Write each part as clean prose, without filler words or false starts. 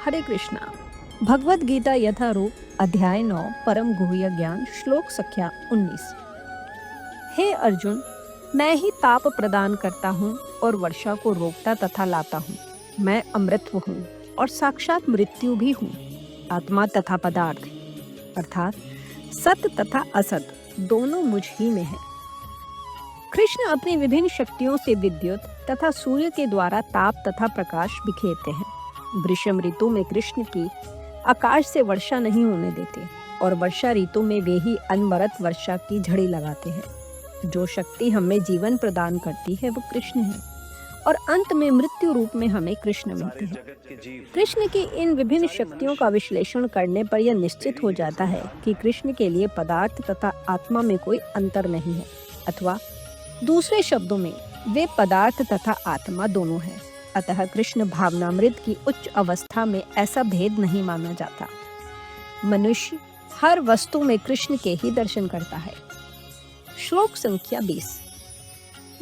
हरे कृष्णा। भगवद गीता यथारूप अध्याय 9 परम गुह्य ज्ञान श्लोक संख्या 19। हे अर्जुन, मैं ही ताप प्रदान करता हूँ और वर्षा को रोकता तथा लाता हूँ। मैं अमृतत्व हूँ और साक्षात मृत्यु भी हूँ। आत्मा तथा पदार्थ अर्थात सत तथा असत दोनों मुझ ही में है। कृष्ण अपनी विभिन्न शक्तियों से विद्युत तथा सूर्य के द्वारा ताप तथा प्रकाश बिखेरते हैं। ग्रीष्म ऋतु में कृष्ण की आकाश से वर्षा नहीं होने देते और वर्षा ऋतु में वे ही अनवरत वर्षा की झड़ी लगाते हैं। जो शक्ति हमें जीवन प्रदान करती है वो कृष्ण है और अंत में मृत्यु रूप में हमें कृष्ण मिलते हैं। कृष्ण की इन विभिन्न शक्तियों का विश्लेषण करने पर यह निश्चित हो जाता है कि कृष्ण के लिए पदार्थ तथा आत्मा में कोई अंतर नहीं है, अथवा दूसरे शब्दों में वे पदार्थ तथा आत्मा दोनों हैं। अतः कृष्ण भावनामृत की उच्च अवस्था में ऐसा भेद नहीं माना जाता। मनुष्य हर वस्तु में कृष्ण के ही दर्शन करता है। श्लोक संख्या 20।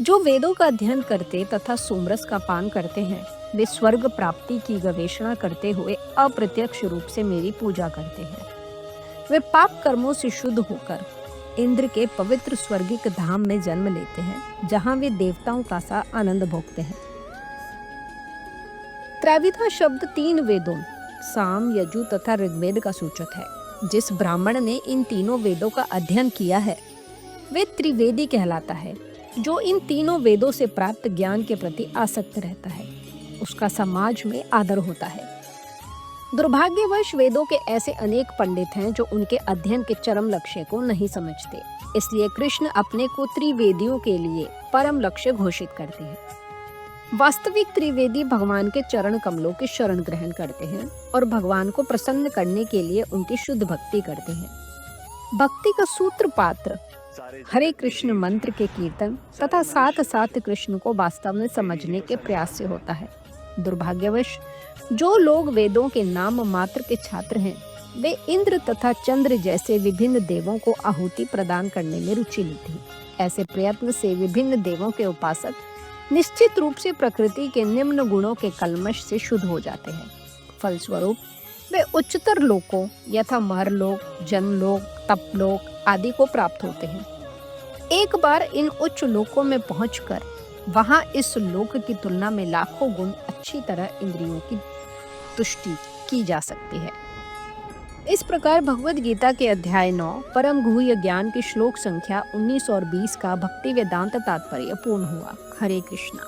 जो वेदों का अध्ययन करते तथा सोमरस का पान करते हैं, वे स्वर्ग प्राप्ति की गवेषणा करते हुए अप्रत्यक्ष रूप से मेरी पूजा करते हैं। वे पाप कर्मों से शुद्ध होकर इंद्र के पवित्र स्वर्गिक धाम में जन्म लेते हैं, जहां वे देवताओं का सा आनंद भोगते हैं। त्रैविधा शब्द 3 वेदों साम, यजु तथा ऋग्वेद का सूचक है। जिस ब्राह्मण ने इन तीनों वेदों का अध्ययन किया है वे त्रिवेदी कहलाता है। जो इन तीनों वेदों से प्राप्त ज्ञान के प्रति आसक्त रहता है उसका समाज में आदर होता है। दुर्भाग्यवश वेदों के ऐसे अनेक पंडित हैं जो उनके अध्ययन के चरम लक्ष्य को नहीं समझते। इसलिए कृष्ण अपने को त्रिवेदियों के लिए परम लक्ष्य घोषित करते हैं। वास्तविक त्रिवेदी भगवान के चरण कमलों की शरण ग्रहण करते हैं और भगवान को प्रसन्न करने के लिए उनकी शुद्ध भक्ति करते हैं। भक्ति का सूत्रपात्र हरे कृष्ण मंत्र के कीर्तन तथा साथ साथ कृष्ण को वास्तव में समझने के प्रयास से होता है। दुर्भाग्यवश जो लोग वेदों के नाम मात्र के छात्र हैं वे इंद्र तथा चंद्र जैसे विभिन्न देवों को आहुति प्रदान करने में रुचि लेते हैं। ऐसे प्रयत्न से विभिन्न देवों के उपासक निश्चित रूप से प्रकृति के निम्न गुणों के कल्मश से शुद्ध हो जाते हैं। फलस्वरूप वे उच्चतर लोकों यथा महरलोक, जनलोक, तपलोक आदि को प्राप्त होते हैं। एक बार इन उच्च लोकों में पहुंचकर वहां इस लोक की तुलना में लाखों गुण अच्छी तरह इंद्रियों की तुष्टि की जा सकती है। इस प्रकार भगवद गीता के अध्याय 9 परम गुह्य ज्ञान की श्लोक संख्या 19 और 20 का भक्ति वेदांत तात्पर्य पूर्ण हुआ। हरे कृष्णा।